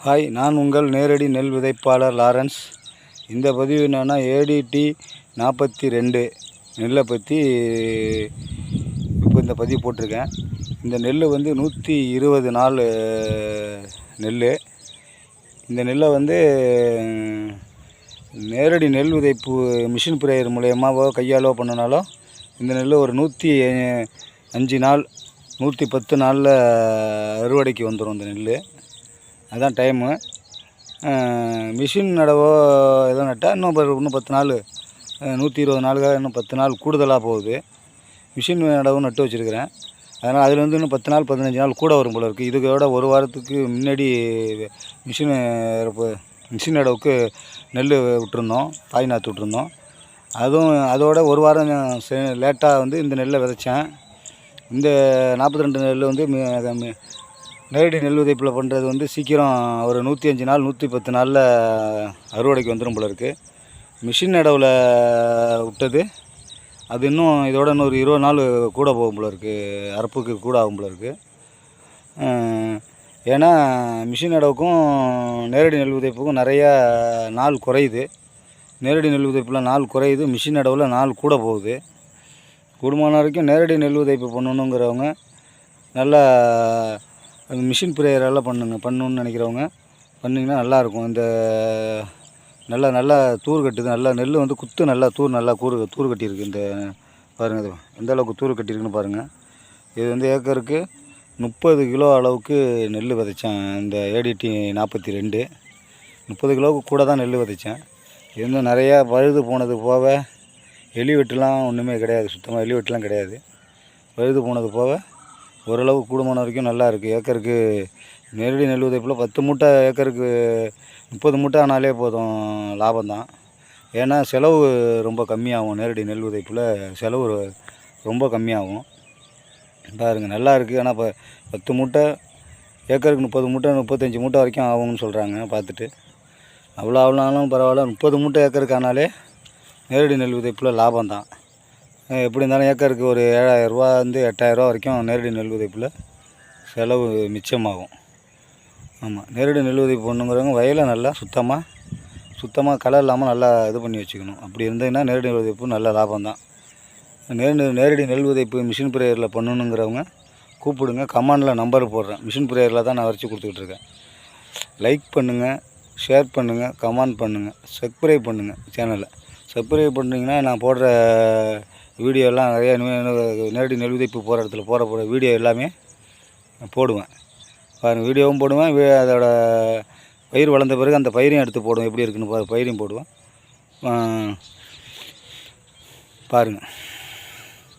Hi, நான் உங்கள் நேரடி நெல் விதைப்பாளர் லாரன்ஸ். இந்த பதிவு என்னென்னா, ஏடிடி 42 நெல்லை பற்றி இப்போ இந்த பதிவு போட்டிருக்கேன். இந்த நெல் வந்து 120 நாள் நெல். இந்த நெல்லை வந்து நேரடி நெல் விதைப்பு மிஷின் பிரேயர் மூலயமாவோ கையாலோ பண்ணினாலும் இந்த நெல் ஒரு 105 நாள் 110 நாளில் அறுவடைக்கு வந்துடும். இந்த நெல் அதுதான் டைமு. மிஷின் நடவோ ஏதோ நட்டால் இன்னும் 10 நாள் 120 நாளுக்காக இன்னும் 10 நாள் கூடுதலாக போகுது. மிஷின் நடவும் நட்டு வச்சுருக்கிறேன். அதனால் அதில் வந்து இன்னும் 10 நாள் 15 நாள் கூட வரும் போல இருக்குது. இதுக்கோட ஒரு வாரத்துக்கு முன்னாடி மிஷின் நடவுக்கு நெல் விட்டுருந்தோம், பாய் நாற்று விட்டுருந்தோம். அதோட ஒரு வாரம் லேட்டாக வந்து இந்த நெல்லை விதைச்சேன். இந்த 42 நெல் வந்து நேரடி நெல் விதைப்பில் பண்ணுறது வந்து சீக்கிரம் ஒரு 105 நாள் 110 நாளில் அறுவடைக்கு வந்துடும் போல இருக்குது. மிஷின் நடவில் விட்டது அது இன்னும் இதோட இன்னொரு 20 நாள் கூட போகும் போல இருக்குது, அறுப்புக்கு கூட ஆகும் போல இருக்குது. ஏன்னா மிஷின் நடவுக்கும் நேரடி நெல் விதைப்புக்கும் நிறையா நாள் குறையுது. நேரடி நெல் விதைப்பில் நாள் குறையுது, மிஷின் நடவில் நாள் கூட போகுது. கூடுமான வரைக்கும் நேரடி நெல் விதைப்பு பண்ணணுங்கிறவங்க நல்லா அது மிஷின் பிரேயரெல்லாம் பண்ணணுன்னு நினைக்கிறவங்க பண்ணிங்கன்னா நல்லாயிருக்கும். இந்த நல்லா தூர் கட்டுது. நல்லா நெல் வந்து குத்து நல்லா தூர் கட்டியிருக்கு. இந்த பாருங்கள், இது எந்த அளவுக்கு தூர் கட்டியிருக்குன்னு பாருங்கள். இது வந்து ஏக்கருக்கு 30 கிலோ அளவுக்கு நெல் விதைச்சேன். இந்த ஏடிடி 42 30 கிலோவுக்கு கூட தான் நெல் விதைச்சேன். இது வந்து நிறையா பழுது போனது போக எலி வெட்டுலாம் ஒன்றுமே கிடையாது, சுத்தமாக எலி வெட்டுலாம் கிடையாது. பழுது போனது போக ஓரளவு கூடுமான வரைக்கும் நல்லா இருக்குது. ஏக்கருக்கு நேரடி நெல் விதைப்பில் 10 மூட்டை ஏக்கருக்கு 30 மூட்டை ஆனாலே போதும், லாபம்தான். ஏன்னா செலவு ரொம்ப கம்மியாகும். நேரடி நெல் விதைப்பில் செலவு ரொம்ப கம்மியாகும். பாருங்கள், நல்லா இருக்குது. ஆனால் இப்போ 10 மூட்டை ஏக்கருக்கு 30 மூட்டை 35 மூட்டை வரைக்கும் ஆகும்னு சொல்கிறாங்க. பார்த்துட்டு அவ்வளோ ஆகலாலும் பரவாயில்ல, 30 மூட்டை ஏக்கருக்கு ஆனாலே நேரடி நெல் விதைப்பில் லாபம்தான். எப்படி இருந்தாலும் ஏக்கருக்கு ஒரு 7,000 ரூபாந்து 8,000 ரூபா வரைக்கும் நேரடி நெல் விதைப்பில் செலவு மிச்சமாகும். ஆமாம், நேரடி நெல் விதைப்பு பண்ணுங்கிறவங்க வயலை நல்லா சுத்தமாக களை இல்லாமல் நல்லா இது பண்ணி வச்சுக்கணும். அப்படி இருந்ததுன்னா நேரடி நெல் விதைப்பு நல்ல லாபம்தான். நேரடி நெல் விதைப்பு மிஷின் பிரேயரில் பண்ணணுங்கிறவங்க கூப்பிடுங்க, கமெண்டில் நம்பர் போடுறேன். மிஷின் பிரேயரில் தான் நான் வரைச்சி கொடுத்துக்கிட்ருக்கேன். லைக் பண்ணுங்கள், ஷேர் பண்ணுங்கள், கமெண்ட் பண்ணுங்கள், சப்ஸ்கிரைப் பண்ணுங்கள். சேனலை சப்ஸ்கிரைப் பண்ணிங்கன்னா நான் போடுற வீடியோ எல்லாம் நிறையா நேரடி நெல் விதைப்பு போகிற இடத்துல போகிற வீடியோ எல்லாமே போடுவேன். பாருங்கள், வீடியோவும் போடுவேன். அதோட பயிர் வளர்ந்த பிறகு அந்த பயிரையும் எடுத்து போடுவேன். எப்படி இருக்குன்னு பயிரையும் போடுவேன். பாருங்கள்.